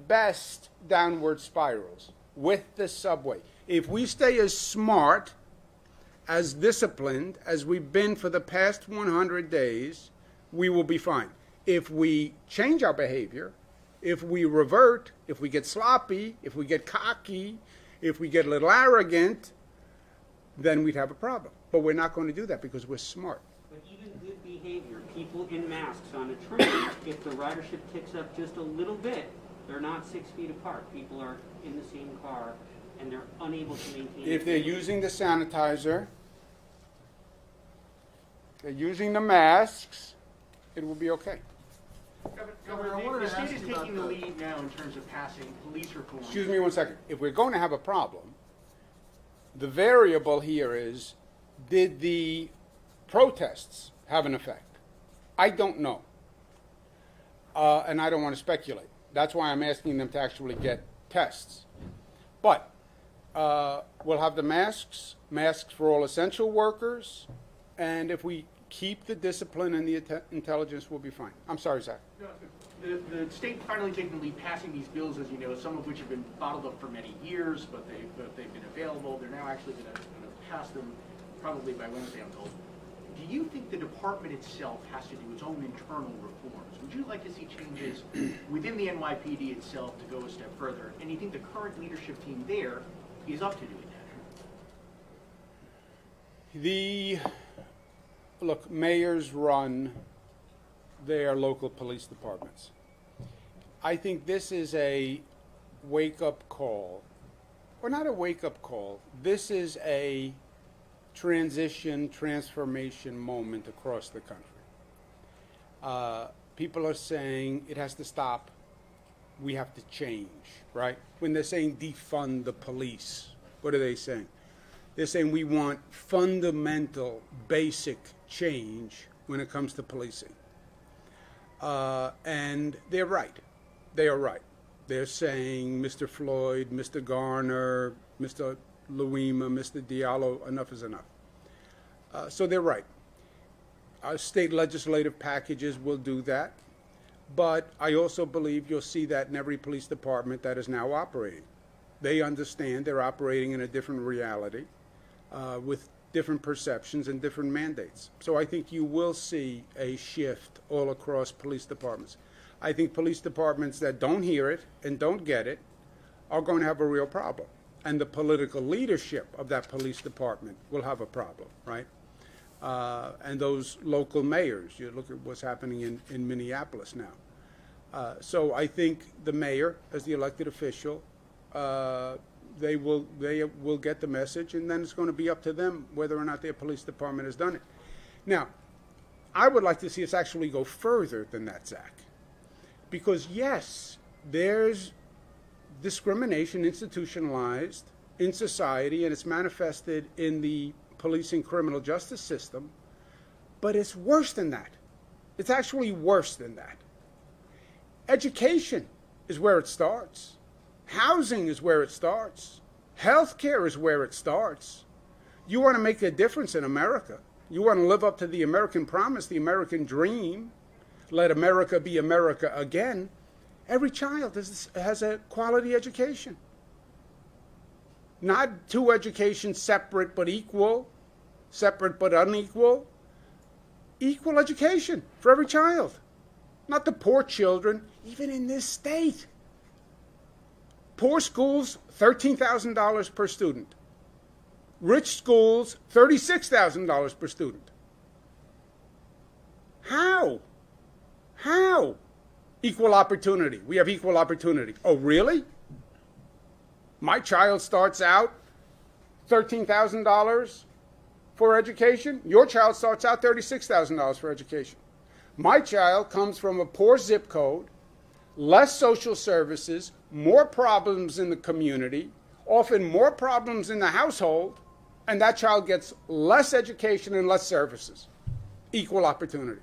best downward spirals with the subway. If we stay as smart, as disciplined as we've been for the past 100 days, we will be fine. If we change our behavior, if we revert, if we get sloppy, if we get cocky, if we get a little arrogant, then we'd have a problem. But we're not going to do that because we're smart. But even good behavior, people in masks on a train, if the ridership ticks up just a little bit, they're not 6 feet apart. People are in the same car, and they're unable to maintain. If they're using the sanitizer, they're using the masks, it will be okay. Governor, the state is taking the lead now in terms of passing police reform. Excuse me one second. If we're going to have a problem, the variable here is, did the protests have an effect? I don't know. And I don't want to speculate. That's why I'm asking them to actually get tests. But we'll have the masks for all essential workers, and if we keep the discipline and the intelligence, we'll be fine. I'm sorry, Zach. No, the state finally taking the lead, passing these bills, as you know, some of which have been bottled up for many years, but they've been available. They're now actually going to pass them probably by Wednesday, I'm told. Do you think the department itself has to do its own internal reforms? Would you like to see changes within the NYPD itself to go a step further? And do you think the current leadership team there is up to doing that? Look, mayors run their local police departments. I think this is a wake-up call, or not a wake-up call. This is a transformation moment across the country. People are saying it has to stop. We have to change, right? When they're saying defund the police, what are they saying? They're saying we want fundamental, basic change when it comes to policing. And they're right. They are right. They're saying Mr. Floyd, Mr. Garner, Mr. Louima, Mr. Diallo, enough is enough. So they're right. Our state legislative packages will do that. But I also believe you'll see that in every police department that is now operating. They understand they're operating in a different reality with different perceptions and different mandates. So I think you will see a shift all across police departments. I think police departments that don't hear it and don't get it are going to have a real problem. And the political leadership of that police department will have a problem, right? And those local mayors, you look at what's happening in Minneapolis now. So I think the mayor, as the elected official, they will get the message, and then it's going to be up to them whether or not their police department has done it. Now, I would like to see us actually go further than that, Zach, because yes, there's discrimination institutionalized in society, and it's manifested in the policing criminal justice system, but it's worse than that. It's actually worse than that. Education is where it starts. Housing is where it starts. Healthcare is where it starts. You want to make a difference in America. You want to live up to the American promise, the American dream. Let America be America again. Every child has a quality education. Not two educations separate but equal, separate but unequal. Equal education for every child. Not the poor children, even in this state. Poor schools, $13,000 per student. Rich schools, $36,000 per student. How? How? Equal opportunity. We have equal opportunity. Oh, really? My child starts out $13,000 for education. Your child starts out $36,000 for education. My child comes from a poor zip code, less social services, more problems in the community, often more problems in the household, and that child gets less education and less services. Equal opportunity.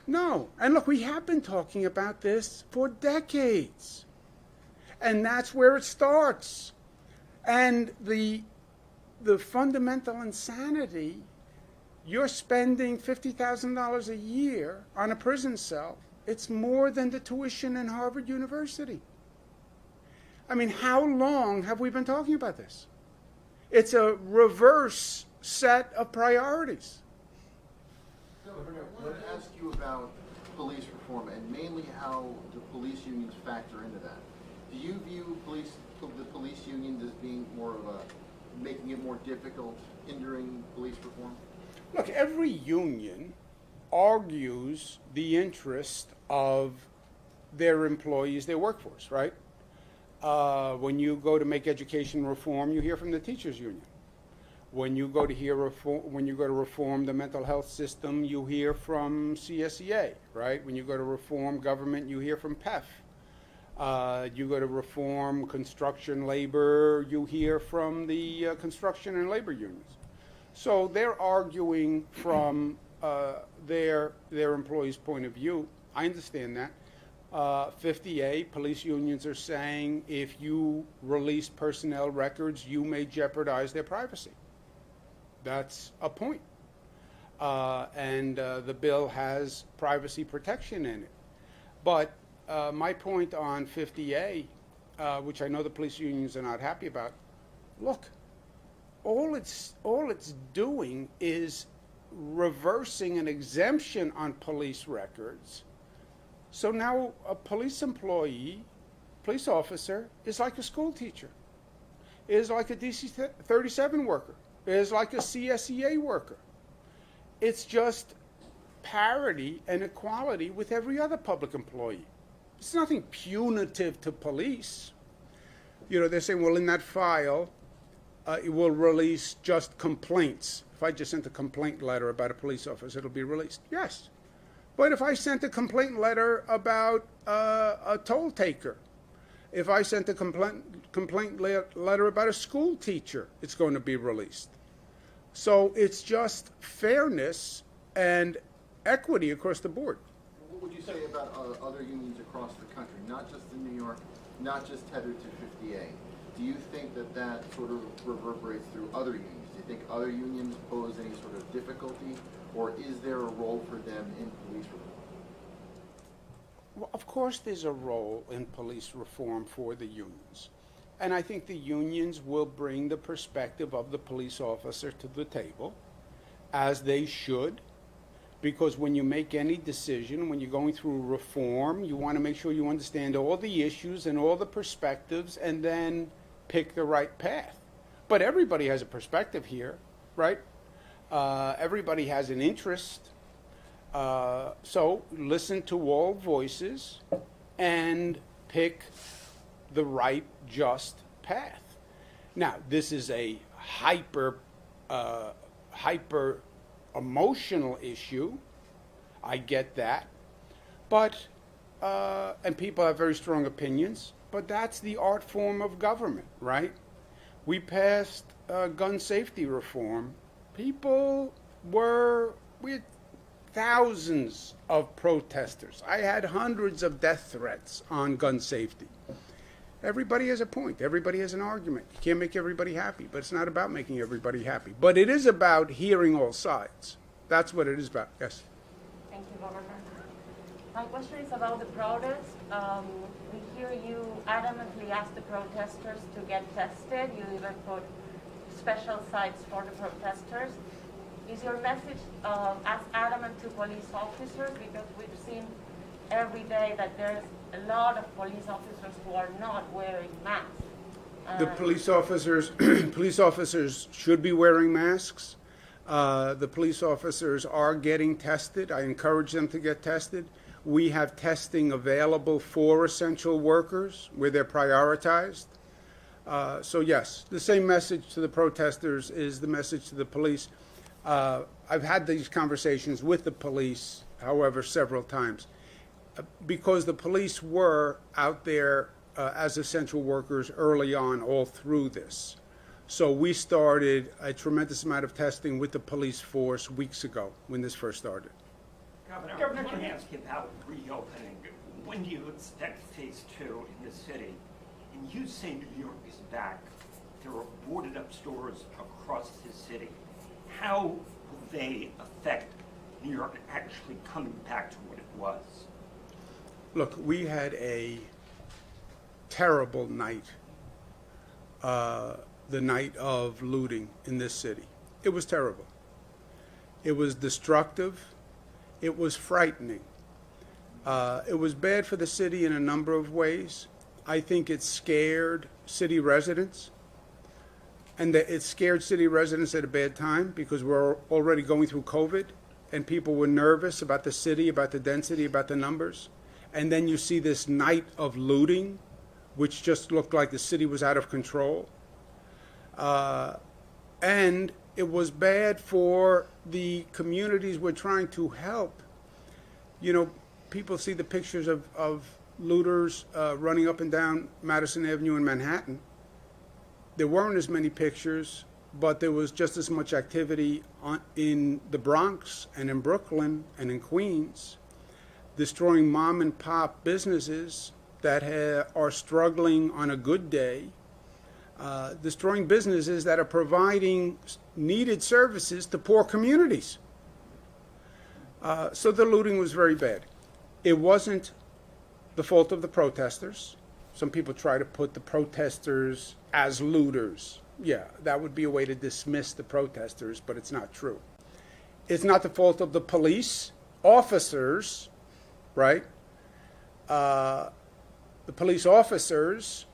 No. And look, we have been talking about this for decades. And that's where it starts. And the fundamental insanity, you're spending $50,000 a year on a prison cell. It's more than the tuition in Harvard University. I mean, how long have we been talking about this? It's a reverse set of priorities. I want to ask you about police reform and mainly how the police unions factor into that. Do you view the police unions as being more of a, making it more difficult, hindering police reform? Look, every union argues the interest of their employees, their workforce, right? When you go to make education reform, you hear from the teachers union. When you go to reform the mental health system, you hear from CSEA, right? When you go to reform government, you hear from PEF. You go to reform construction labor, you hear from the construction and labor unions. So they're arguing from their employees' point of view. I understand that. 50A, police unions are saying if you release personnel records, you may jeopardize their privacy. That's a point. And the bill has privacy protection in it. But my point on 50A, which I know the police unions are not happy about, look, all it's doing is reversing an exemption on police records. So now a police employee, police officer, is like a school teacher, is like a DC-37 worker, is like a CSEA worker. It's just parity and equality with every other public employee. It's nothing punitive to police. You know, they're saying, well, in that file, it will release just complaints. If I just sent a complaint letter about a police officer, it'll be released. Yes. But if I sent a complaint letter about a toll taker, if I sent a complaint letter about a school teacher, it's going to be released. So it's just fairness and equity across the board. What would you say about other unions across the country, not just in New York, not just tethered to 50A? Do you think that sort of reverberates through other unions? Do you think other unions pose any sort of difficulty, or is there a role for them in police reform? Well, of course there's a role in police reform for the unions. And I think the unions will bring the perspective of the police officer to the table, as they should, because when you make any decision, when you're going through reform, you want to make sure you understand all the issues and all the perspectives and then pick the right path. But everybody has a perspective here, right? Everybody has an interest. So listen to all voices and pick the right, just path. Now, this is a hyper emotional issue. I get that. But, and people have very strong opinions, but that's the art form of government, right? We passed gun safety reform. We had thousands of protesters. I had hundreds of death threats on gun safety. Everybody has a point. Everybody has an argument. You can't make everybody happy, but it's not about making everybody happy. But it is about hearing all sides. That's what it is about. Yes? Thank you, Governor. My question is about the protest. We hear you adamantly ask the protesters to get tested. You even put special sites for the protesters. Is your message as adamant to police officers? Because we've seen every day that there's a lot of police officers who are not wearing masks. The police officers should be wearing masks. The police officers are getting tested. I encourage them to get tested. We have testing available for essential workers where they're prioritized. So yes, the same message to the protesters is the message to the police. I've had these conversations with the police, however, several times, because the police were out there as essential workers early on all through this. So we started a tremendous amount of testing with the police force weeks ago when this first started. Governor, let me ask you about reopening. When do you expect phase 2 in the city? And you say New York is back. There are boarded up stores across the city. How will they affect New York actually coming back to what it was? Look, we had a terrible night, the night of looting in this city. It was terrible. It was destructive. It was frightening. It was bad for the city in a number of ways. I think it scared city residents. And that it scared city residents at a bad time because we're already going through COVID and people were nervous about the city, about the density, about the numbers. And then you see this night of looting, which just looked like the city was out of control. And it was bad for the communities we're trying to help. You know, people see the pictures of looters running up and down Madison Avenue in Manhattan. There weren't as many pictures, but there was just as much activity in the Bronx and in Brooklyn and in Queens, destroying mom and pop businesses that are struggling on a good day, destroying businesses that are providing needed services to poor communities. So the looting was very bad. It wasn't the fault of the protesters. Some people try to put the protesters as looters. Yeah, that would be a way to dismiss the protesters, but it's not true. It's not the fault of the police officers, right? The police officers,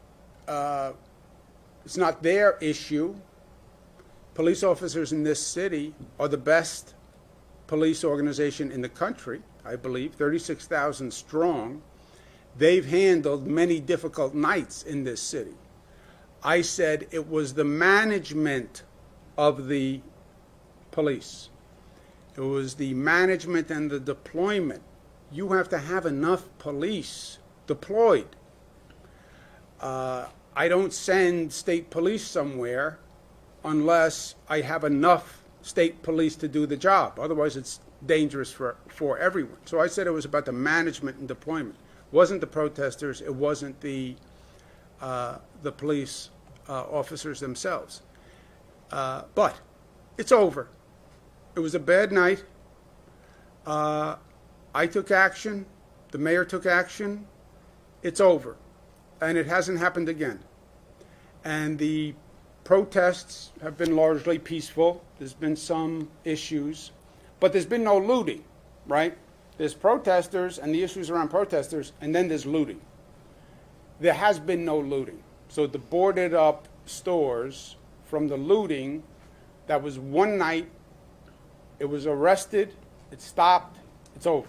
it's not their issue. Police officers in this city are the best police organization in the country, I believe, 36,000 strong. They've handled many difficult nights in this city. I said it was the management of the police. It was the management and the deployment. You have to have enough police deployed. I don't send state police somewhere unless I have enough state police to do the job. Otherwise, it's dangerous for everyone. So I said it was about the management and deployment. It wasn't the protesters. It wasn't the police officers themselves. But it's over. It was a bad night. I took action. The mayor took action. It's over. And it hasn't happened again. And the protests have been largely peaceful. There's been some issues. But there's been no looting, right? There's protesters and the issues around protesters, and then there's looting. There has been no looting. So the boarded up stores from the looting, that was one night. It was arrested. It stopped. It's over.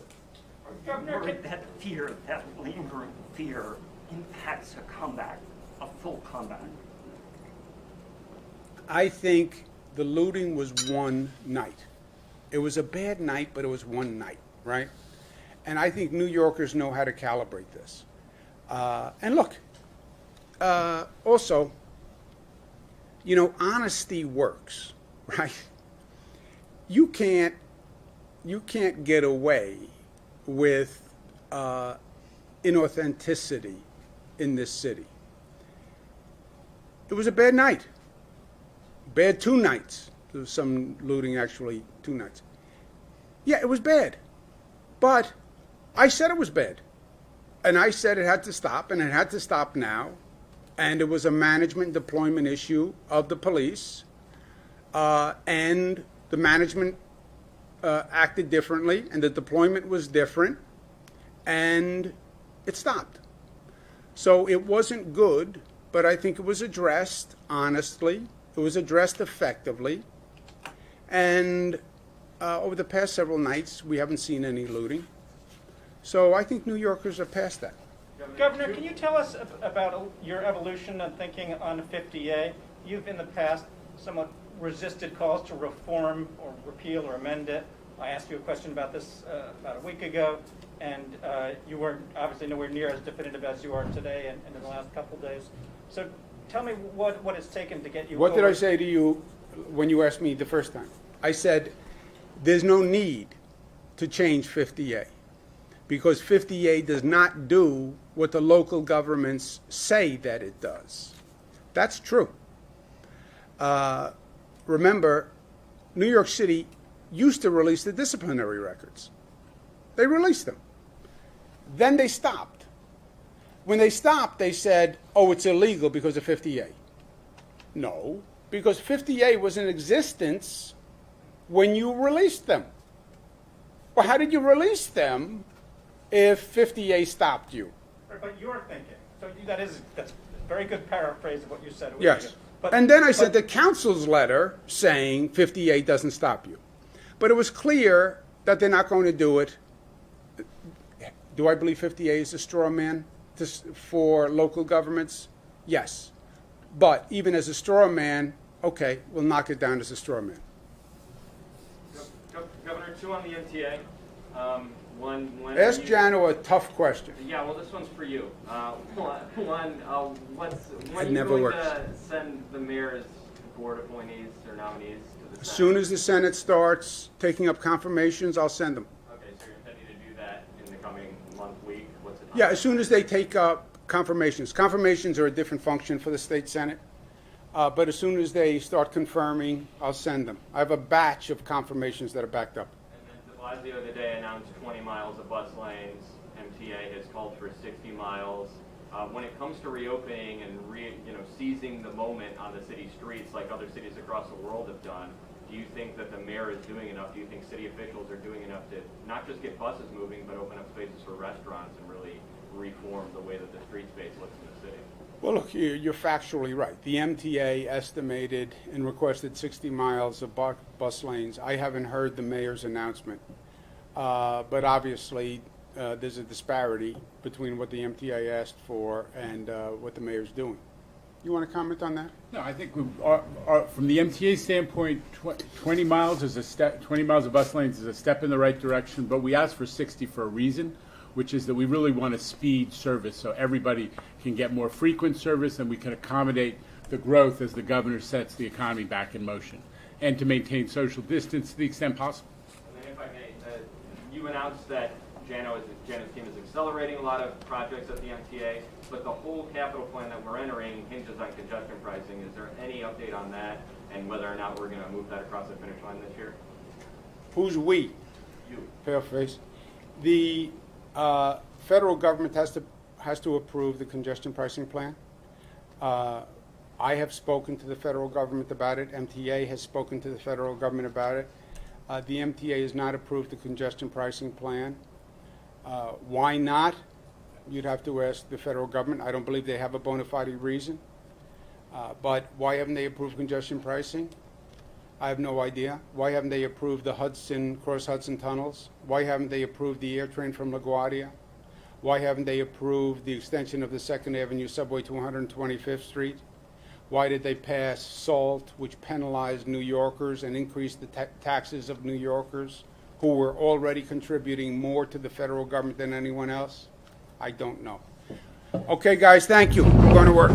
Governor, that fear, that lingering fear, impacts a comeback, a full comeback. I think the looting was one night. It was a bad night, but it was one night, right? And I think New Yorkers know how to calibrate this. And look, also, you know, honesty works, right? You can't get away with inauthenticity in this city. It was a bad night. Bad 2 nights. There was some looting, actually, 2 nights. Yeah, it was bad. But I said it was bad. And I said it had to stop, and it had to stop now. And it was a management deployment issue of the police. And the management acted differently, and the deployment was different. And it stopped. So it wasn't good, but I think it was addressed honestly. It was addressed effectively. And over the past several nights, we haven't seen any looting. So I think New Yorkers are past that. Governor, can you tell us about your evolution of thinking on 50A? You've in the past somewhat resisted calls to reform or repeal or amend it. I asked you a question about this about a week ago, and you weren't obviously nowhere near as definitive as you are today and in the last couple of days. So tell me what it's taken to get you What did I say to you when you asked me the first time? I said, there's no need to change 50A because 50A does not do what the local governments say that it does. That's true. Remember, New York City used to release the disciplinary records. They released them. Then they stopped. When they stopped, they said, oh, it's illegal because of 50A. No, because 50A was in existence when you released them. Well, how did you release them if 50A stopped you? But you're thinking, so that's a very good paraphrase of what you said. Yes. But, And then I sent the council's letter saying 50A doesn't stop you. But it was clear that they're not going to do it. Do I believe 50A is a straw man for local governments? Yes. But even as a straw man, okay, we'll knock it down as a straw man. Governor, two on the MTA. When Ask you- Jano a tough question. Yeah, well, this one's for you. When It are you never going works. to send the mayor's board appointees or nominees to the As Senate? soon as the Senate starts taking up confirmations, I'll send them. Okay, so you're intending to do that in the coming month, week? What's the time? Yeah, as soon as they take up confirmations. Confirmations are a different function for the state Senate. But as soon as they start confirming, I'll send them. I have a batch of confirmations that are backed up. And then de Blasio today announced 20 miles of bus lanes. MTA has called for 60 miles. When it comes to reopening and seizing the moment on the city streets like other cities across the world have done, do you think that the mayor is doing enough? Do you think city officials are doing enough to not just get buses moving, but open up spaces for restaurants and really reform the way that the street space looks in the city? Well, look, you're factually right. The MTA estimated and requested 60 miles of bus lanes. I haven't heard the mayor's announcement. But obviously, there's a disparity between what the MTA asked for and what the mayor's doing. You want to comment on that? No, I think from the MTA standpoint, 20 miles is a step. 20 miles of bus lanes is a step in the right direction. But we asked for 60 for a reason, which is that we really want to speed service so everybody can get more frequent service and we can accommodate the growth as the governor sets the economy back in motion, and to maintain social distance to the extent possible. And then if I may, you announced that Jano's team is accelerating a lot of projects at the MTA, but the whole capital plan that we're entering hinges on congestion pricing. Is there any update on that and whether or not we're going to move that across the finish line this year? Who's we? You. Paleface. The federal government has to approve the congestion pricing plan. I have spoken to the federal government about it. MTA has spoken to the federal government about it. The MTA has not approved the congestion pricing plan. Why not? You'd have to ask the federal government. I don't believe they have a bona fide reason. But why haven't they approved congestion pricing? I have no idea. Why haven't they approved the cross-Hudson tunnels? Why haven't they approved the air train from LaGuardia? Why haven't they approved the extension of the 2nd Avenue subway to 125th Street? Why did they pass SALT, which penalized New Yorkers and increased the taxes of New Yorkers, who were already contributing more to the federal government than anyone else? I don't know. Okay, guys, thank you. I'm going to work.